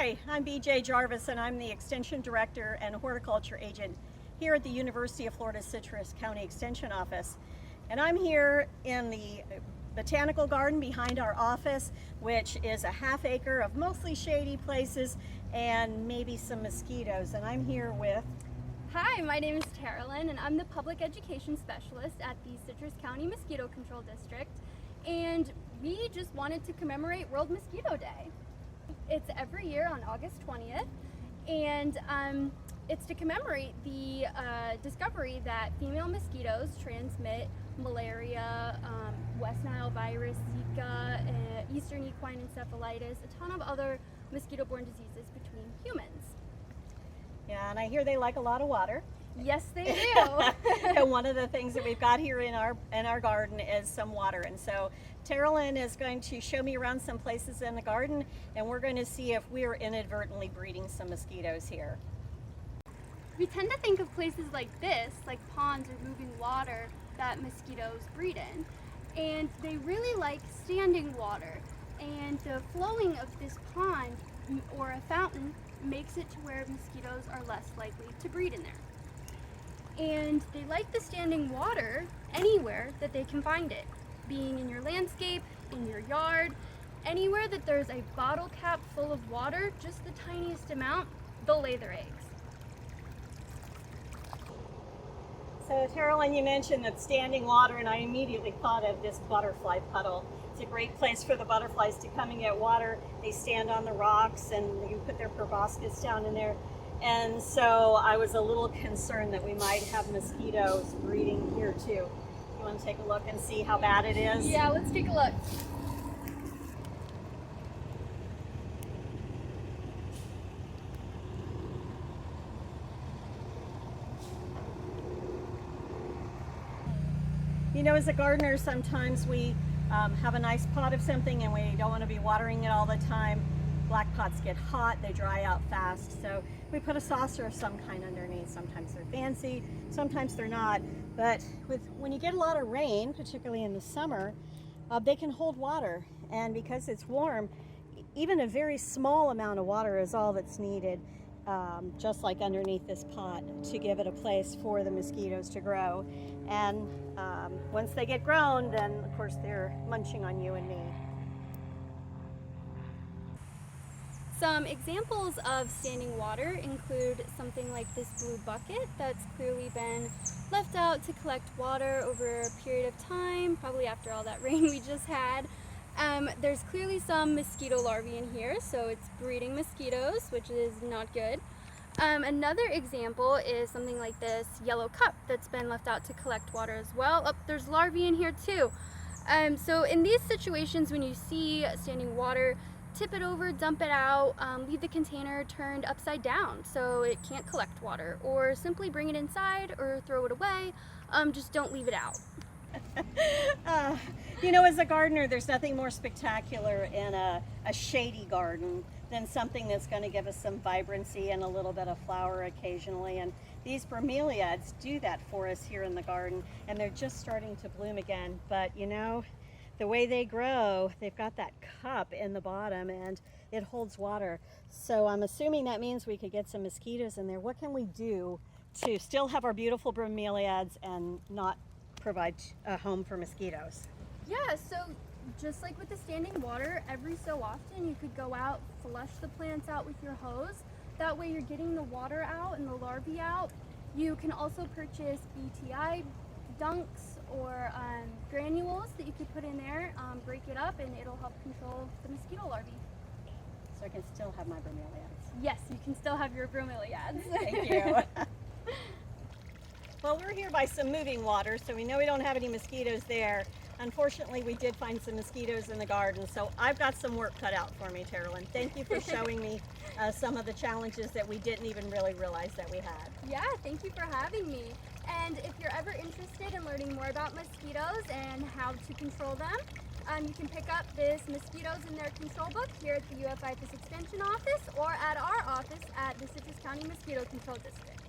Hi, I'm BJ Jarvis, and I'm the Extension Director and Horticulture Agent here at the University of Florida Citrus County Extension Office. And I'm here in the botanical garden behind our office, which is a half acre of mostly shady places and maybe some mosquitoes. And I'm here with... Hi, my name is Carolyn, and I'm the Public Education Specialist at the Citrus County Mosquito Control District. And we just wanted to commemorate World Mosquito Day. It's every year on August 20th, and it's to commemorate the discovery that female mosquitoes transmit malaria, West Nile virus, Zika, Eastern equine encephalitis, a ton of other mosquito-borne diseases between humans. Yeah, and I hear they like a lot of water. Yes, they do. And one of the things that we've got here in our garden is some water. And so Carolyn is going to show me around some places in the garden, and we're going to see if we're inadvertently breeding some mosquitoes here. We tend to think of places like this, like ponds or moving water, that mosquitoes breed in. And they really like standing water. And the flowing of this pond or a fountain makes it to where mosquitoes are less likely to breed in there. And they like the standing water anywhere that they can find it, being in your landscape, in your yard, anywhere that there's a bottle cap full of water, just the tiniest amount, they'll lay their eggs. So Carolyn, you mentioned that standing water, and I immediately thought of this butterfly puddle. It's a great place for the butterflies to come and get water. They stand on the rocks and you put their proboscis down in there. And so I was a little concerned that we might have mosquitoes breeding here too. You want to take a look and see how bad it is? Yeah, let's take a look. You know, as a gardener, sometimes we have a nice pot of something and we don't want to be watering it all the time. Black pots get hot, they dry out fast, so we put a saucer of some kind underneath. Sometimes they're fancy, sometimes they're not, but when you get a lot of rain, particularly in the summer, they can hold water, and because it's warm, even a very small amount of water is all that's needed, just like underneath this pot, to give it a place for the mosquitoes to grow. And once they get grown, then of course they're munching on you and me. Some examples of standing water include something like this blue bucket that's clearly been left out to collect water over a period of time, probably after all that rain we just had. There's clearly some mosquito larvae in here, so it's breeding mosquitoes, which is not good. Another example is something like this yellow cup that's been left out to collect water as well. Oh, there's larvae in here too. So in these situations, when you see standing water, tip it over, dump it out, leave the container turned upside down so it can't collect water, or simply bring it inside or throw it away. Just don't leave it out. You know, as a gardener, there's nothing more spectacular in a shady garden than something that's going to give us some vibrancy and a little bit of flower occasionally. And these bromeliads do that for us here in the garden, and they're just starting to bloom again. But you know, the way they grow, they've got that cup in the bottom and it holds water. So I'm assuming that means we could get some mosquitoes in there. What can we do to still have our beautiful bromeliads and not provide a home for mosquitoes? Yeah, so just like with the standing water, every so often you could go out, flush the plants out with your hose. That way you're getting the water out and the larvae out. You can also purchase BTI dunks or granules that you could put in there, break it up, and it'll help control the mosquito larvae. So I can still have my bromeliads? Yes, you can still have your bromeliads. Thank you. Well, we're here by some moving water, so we know we don't have any mosquitoes there. Unfortunately, we did find some mosquitoes in the garden, so I've got some work cut out for me, Carolyn. Thank you for showing me some of the challenges that we didn't even really realize that we had. Yeah, thank you for having me. And if you're ever interested in learning more about mosquitoes and how to control them, you can pick up this Mosquitoes in Their Control book here at the IFAS Extension Office or at our office at the Citrus County Mosquito Control District.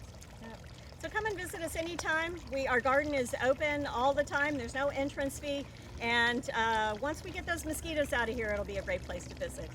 Yep. So come and visit us anytime. Our garden is open all the time. There's no entrance fee. And once we get those mosquitoes out of here, it'll be a great place to visit.